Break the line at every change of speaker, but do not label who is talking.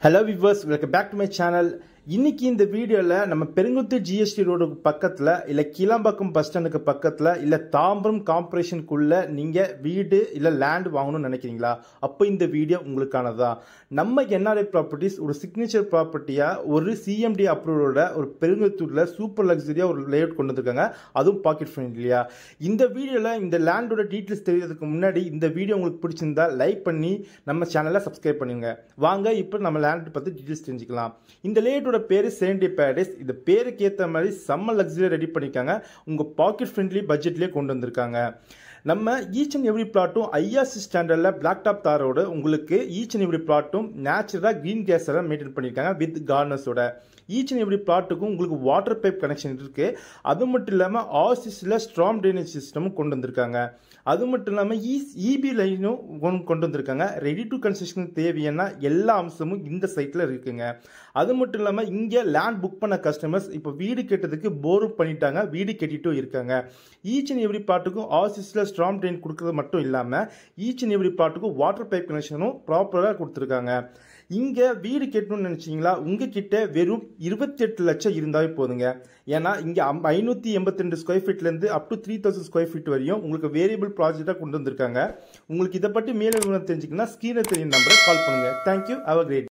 Hello viewers, welcome back to my channel. இன்னைக்கு இந்த வீடியோல நம்ம பெருங்குளத்தூர் ஜிஎஸ்டி ரோடுக்கு பக்கத்துல இல்ல கீழாம்பாக்கம் பஸ் ஸ்டாண்டுக்கு பக்கத்துல இல்ல தாம்பரம் கார்ப்பரேஷனுக்குள்ள நீங்க வீடு இல்ல லேண்ட் வாங்கணும்னு நினைக்கிறீங்களா? அப்ப இந்த வீடியோ உங்களுக்கானதா. நம்ம என்ஆர்ஐ ப்ராப்பர்ட்டிஸ் ஒரு சிக்னேச்சர் ப்ராப்பர்ட்டியா ஒரு சிஎம்டி அப்ரூவோட ஒரு பெருங்குளத்தூர்ல சூப்பர் லக்ஸரியா ஒரு லேஅவுட் கொண்டு வந்திருக்காங்க. அதுவும் பாக்கெட் ஃப்ரெண்ட்லியா. இந்த வீடியோல இந்த லேண்டோட டீடைல்ஸ் தெரியறதுக்கு முன்னாடி இந்த வீடியோ உங்களுக்கு பிடிச்சிருந்தா லைக் பண்ணி நம்ம சேனலை சப்ஸ்கிரைப் பண்ணுங்க. வாங்க இப்போ நம்ம லேண்ட் பத்தி டீடைல்ஸ் தெரிஞ்சுக்கலாம். இந்த லேஅவுட்டோட பேரு சேண்டி பேரடைஸ். இந்த பேருக்கு ஏற்ற மாதிரி செம்ம லக்ஸரியா ரெடி பண்ணிருக்காங்க. உங்க பாக்கெட் ஃப்ரெண்ட்லி பட்ஜெட்லயே கொண்டு வந்திருக்காங்க. நம்ம ஈச் அண்ட் எவ்ரி பிளாட்டும் ஐஆர்சி ஸ்டாண்டர்ட்ல பிளாக் டாப் தாரோட உங்களுக்கு ஈச் அண்ட் எவ்ரி பிளாட்டும் நேச்சுரலா கிரீன் கேஸரை மெயின்டைன் பண்ணிருக்காங்க வித் கார்னர்ஸோட. ஈச் அண்ட் எவ்ரி பிளாட்டுக்கும் உங்களுக்கு வாட்டர் பைப் கனெக்ஷன் இருக்கு. அது மட்டும் இல்லாம ஆர்சிஸ்ல ஸ்ட்ராங் ட்ரைனேஜ் சிஸ்டமும் கொண்டு வந்திருக்காங்க. அது மட்டும் இல்லாம இபி லைனும் கொண்டு வந்திருக்காங்க. ரெடி டு கன்ஸ்ட்ரக்ஷன் தேவையான எல்லா அம்சமும் இந்த சைட்ல இருக்குங்க. அது மட்டும் இல்லாம இங்க லேண்ட் புக் பண்ண கஸ்டமர்ஸ் இப்போ வீடு கட்டுறதுக்கு போரும் பண்ணிட்டாங்க, வீடு கட்டிட்டும் இருக்காங்க. ஈச் அண்ட் எவ்ரி பிளாட்டுக்கும் ஆர்சிஸ்ல ஸ்ட்ராங் ட்ரைன் கொடுக்கறது மட்டும் இல்லாம ஈச் அண்ட் எவ்ரி பிளாட்டுக்கும் வாட்டர் பைப் கனெக்ஷனும் ப்ராப்பரா கொடுத்துருக்காங்க. இங்க வீடு கட்டணும்னு நினைச்சீங்களா? உங்ககிட்ட வெறும் 28 லட்சம் இருந்தாவே போதுங்க. ஏன்னா இங்க 582 ஸ்கொயர் ஃபீட்ல இருந்து அப் டு 3000 ஸ்கொயர் ஃபீட் வரையும் உங்களுக்கு வேரியபிள் ப்ராஜெக்டா கொண்டு வந்திருக்காங்க. உங்களுக்கு இதை பற்றி மேலும் தெரிஞ்சுக்கணும்னா ஸ்கிரீன்ல தெரியும் நம்பரை கால் பண்ணுங்க. தேங்க்யூ. Have a great